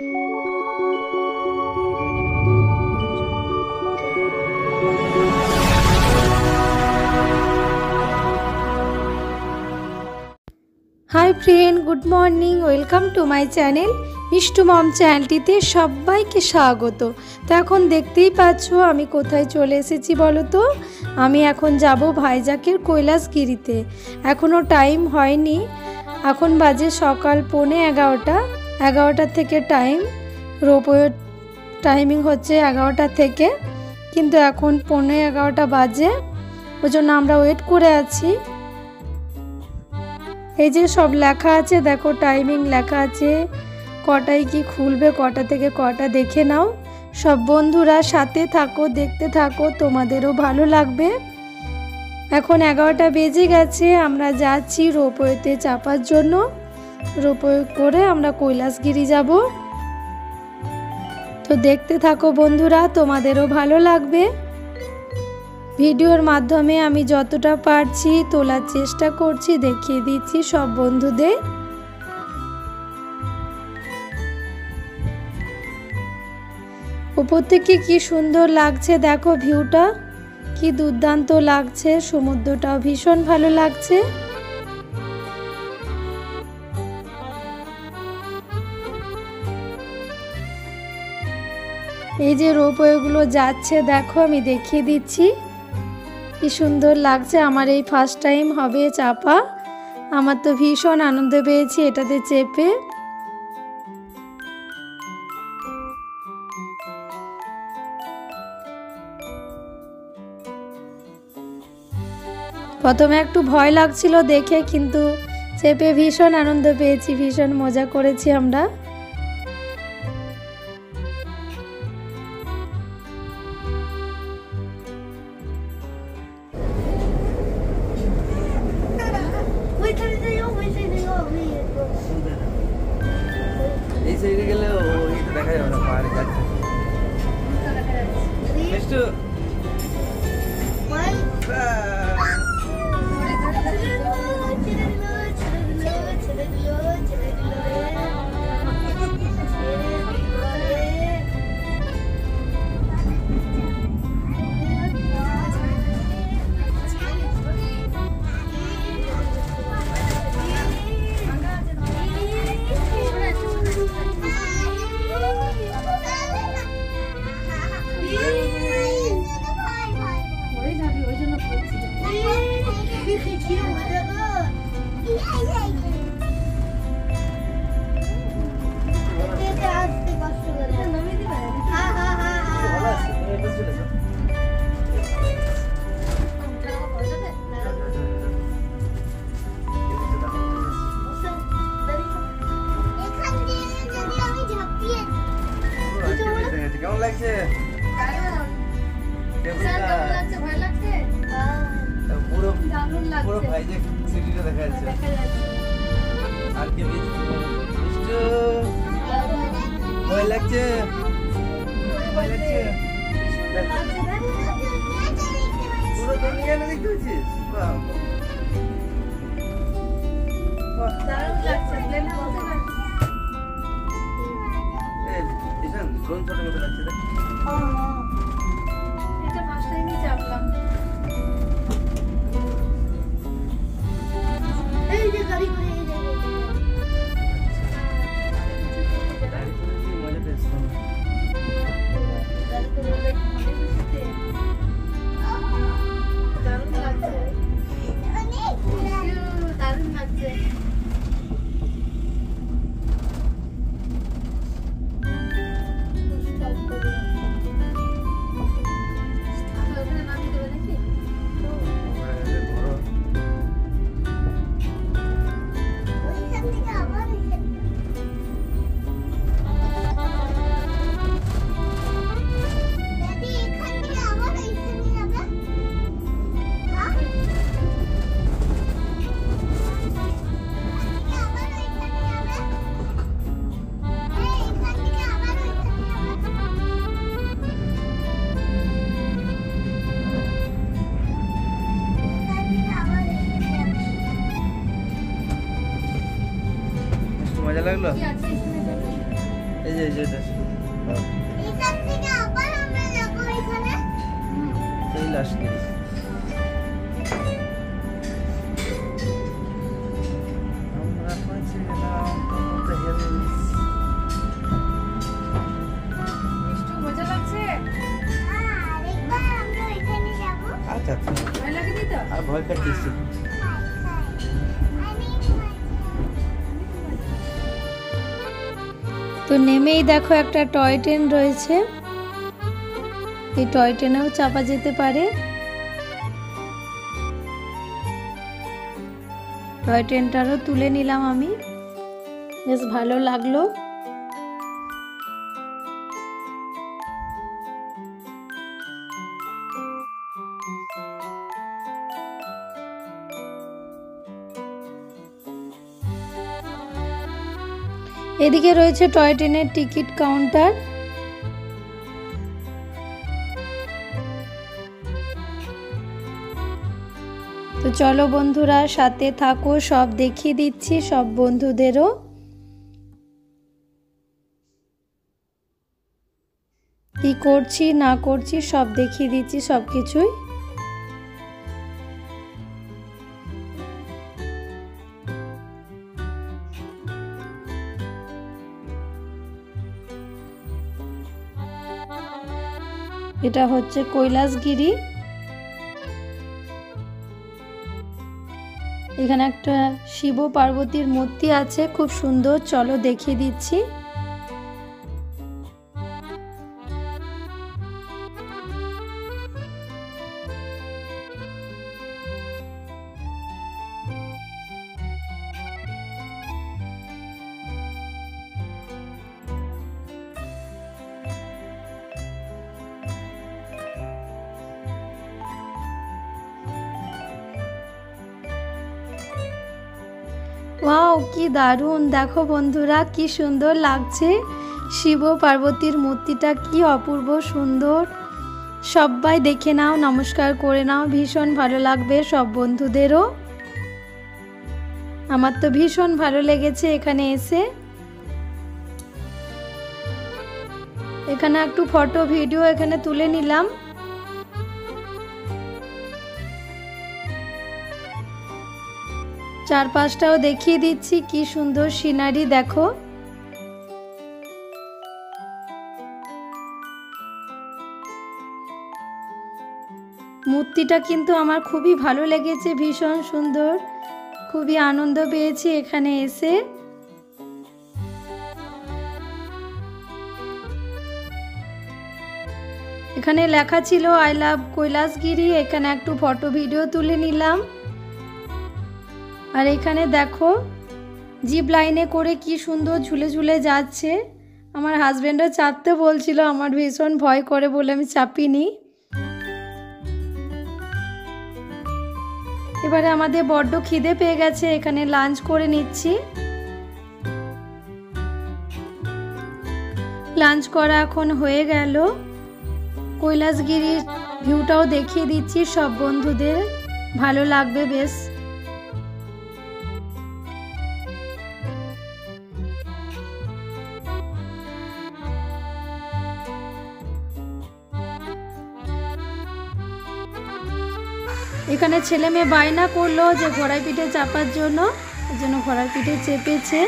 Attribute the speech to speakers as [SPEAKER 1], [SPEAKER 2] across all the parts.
[SPEAKER 1] High friend, good morning, welcome to my channel Mishtu mom चैनलটিতে সবাইকে স্বাগত। তো এখন দেখতেই পাচ্ছো আমি কোথায় চলে এসেছি বলো তো। আমি এখন যাব ভাইজাকের কৈলাসগিরিতে। এখনো টাইম হয়নি, এখন বাজে সকাল 11:15। 11টা থেকে টাইম, রোপওয়ে টাইমিং হচ্ছে 11টা থেকে, কিন্তু এখন 11:15 বাজে, ওই জন্য আমরা ওয়েট করে আছি। এই যে সব লেখা আছে, দেখো টাইমিং লেখা আছে, কটায় কি খুলবে, কটা থেকে কটা দেখে নাও। সব বন্ধুরা সাথে থাকো, দেখতে থাকো, তোমাদেরও ভালো লাগবে। এখন 11টা বেজে গেছে, আমরা যাচ্ছি রোপওয়েতে চাপার জন্য। রোপওয়ে করে আমরা কৈলাসগিরি যাব। তো দেখতে থাকো বন্ধুরা, তোমাদেরও ভালো লাগবে। ভিডিওর মাধ্যমে আমি যতটা পারছি তোলার চেষ্টা করছি, দেখিয়ে দিচ্ছি সব বন্ধুদের। উপর থেকে কি সুন্দর লাগছে দেখো, ভিউটা কি দুর্দান্ত লাগছে, সমুদ্রটাও ভীষণ ভালো লাগছে। এই যে রোপওয়েগুলো যাচ্ছে দেখো, আমি দেখিয়ে দিচ্ছি কি সুন্দর লাগছে। আমার এই ফার্স্ট টাইম হবে চাপা, আমার তো ভীষণ আনন্দ পেয়েছি এটাতে চেপে। প্রথমে একটু ভয় লাগছিল দেখে, কিন্তু চেপে ভীষণ আনন্দ পেয়েছি, ভীষণ মজা করেছি আমরা।
[SPEAKER 2] এই সাইডে গেলে ওইটা দেখা যাবে না, পাহাড়ে যাচ্ছে। মিষ্টু কেমন লাগছে? পুরো ভাইজ্যাক সিটিটা দেখা যাচ্ছে। আর কি মিষ্টু ভয় লাগছে? ভয় লাগছে? পুরো দুনিয়া দেখতে পাচ্ছিস? ড্রোন ফটোর মতো লাগছে।
[SPEAKER 1] এটা ফার্স্ট টাইমই চাপলাম। এই যে গাড়ি করে
[SPEAKER 2] মজা পেয়েছি।
[SPEAKER 1] দারুণ লাগছে, দারুণ লাগছে।
[SPEAKER 2] মজা লাগলো? এই যে যে এটা
[SPEAKER 3] এখান থেকে আবার আমরা যাব এখানে।
[SPEAKER 2] এই লাশগিরি। আমরা পৌঁছে গেলাম দ্য হিলস।
[SPEAKER 1] মিষ্টু মজা লাগছে?
[SPEAKER 3] আরেকবার আমরা এখানে যাব।
[SPEAKER 2] আচ্ছা আচ্ছা,
[SPEAKER 1] ভয় লাগেনি তো?
[SPEAKER 2] আর ভয় কাটতেছি।
[SPEAKER 1] তো নেমেই দেখো একটা টয় ট্রেন রয়েছে, এই টয় ট্রেনেও চাপা যেতে পারে। টয় ট্রেনটারও তুলে নিলাম আমি, বেশ ভালো লাগলো। এদিকে রয়েছে টয় ট্রেনের টিকিট কাউন্টার। তো চলো বন্ধুরা, সাথে থাকো, সব দেখিয়ে দিচ্ছি সব বন্ধুদেরও। কি করছি না করছি সব দেখিয়ে দিচ্ছি সব কিছুই। এটা হচ্ছে কৈলাসগিরি। এখানে একটা শিব পার্বতীর মূর্তি আছে, খুব সুন্দর, চলো দেখিয়ে দিচ্ছি। ওয়াও, কি দারুণ! দেখো বন্ধুরা, কি সুন্দর লাগছে শিব পার্বতীর মূর্তিটা, কি অপূর্ব সুন্দর। সবাই দেখে নাও, নমস্কার করে নাও, ভীষণ ভালো লাগবে সব বন্ধুদেরও। আমার তো ভীষণ ভালো লেগেছে এখানে এসে। এখানে একটু ফটো ভিডিও এখানে তুলে নিলাম। চারপাশটাও দেখিয়ে দিচ্ছি, কি সুন্দর সিনারি দেখো। মূর্তিটা কিন্তু আমার খুবই ভালো লেগেছে, ভীষণ সুন্দর, খুবই আনন্দ পেয়েছি এখানে এসে। এখানে লেখা ছিল আই লাভ কৈলাসগিরি। এখানে একটু ফটো ভিডিও তুলে নিলাম। আর এখানে দেখো জিপ লাইনে করে কি সুন্দর ঝুলে ঝুলে যাচ্ছে। আমার হাজবেন্ডও চাপতে বলছিল, আমার ভীষণ ভয় করে বলে আমি চাপিনি। এবারে আমাদের বড্ড খিদে পেয়ে গেছে, এখানে লাঞ্চ করে নিচ্ছি। লাঞ্চ করা এখন হয়ে গেল। কৈলাসগিরির ভিউটাও দেখিয়ে দিচ্ছি সব বন্ধুদের, ভালো লাগবে বেশ। এখানে ছেলে মেয়ে বায়না করলো যে ঘোড়ার পিঠে চাপার জন্য, ওই জন্য ঘোড়ার পিঠে চেপেছে।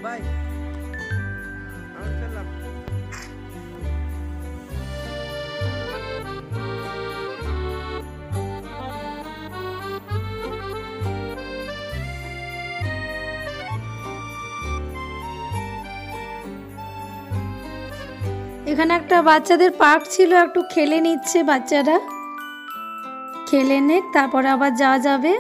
[SPEAKER 2] বাই, আমরা চললাম।
[SPEAKER 1] এখানে একটা বাচ্চাদের পার্ক ছিল, একটু খেলে নিচ্ছে বাচ্চারা, খেলে নেক তারপর আবার যাওয়া যাবে।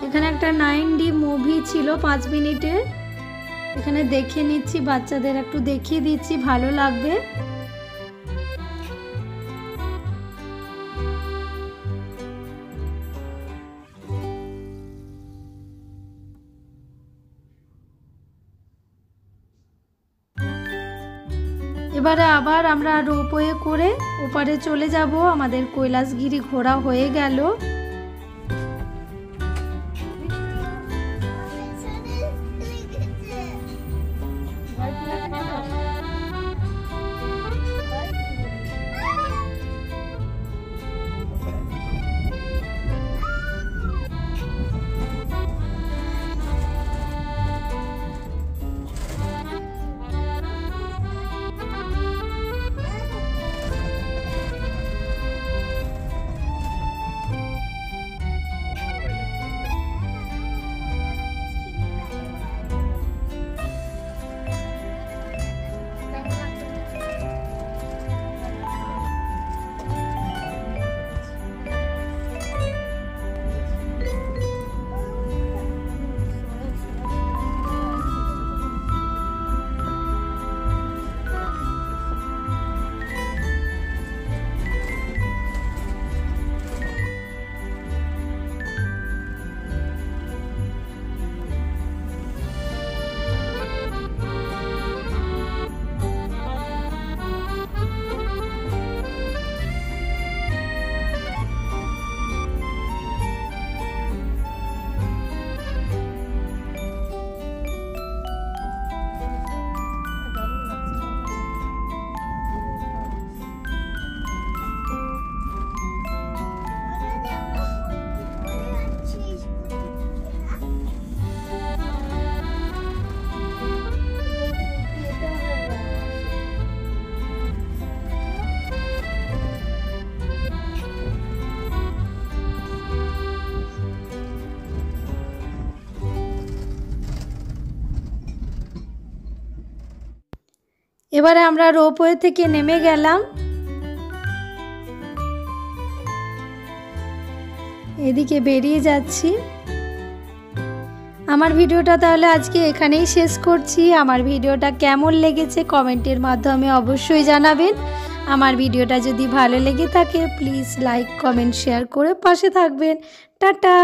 [SPEAKER 1] এখানে একটা 9D মুভি ছিল 5 মিনিটের, এখানে দেখে নিচ্ছি, বাচ্চাদের একটু দেখিয়ে দিচ্ছি, ভালো লাগবে। এবারে আবার আমরা রোপওয়ে করে ওপারে চলে যাব। আমাদের কৈলাসগিরি ঘোরা হয়ে গেল। এবারে আমরা রোপওয়ে থেকে নেমে গেলাম। এদিকে বেরিয়ে যাচ্ছি। আমার ভিডিওটা তাহলে আজকে এখানেই শেষ করছি। আমার ভিডিওটা কেমন লেগেছে কমেন্টের মাধ্যমে অবশ্যই জানাবেন। আমার ভিডিওটা যদি ভালো লেগে থাকে প্লিজ লাইক কমেন্ট শেয়ার করে পাশে থাকবেন। টাটা।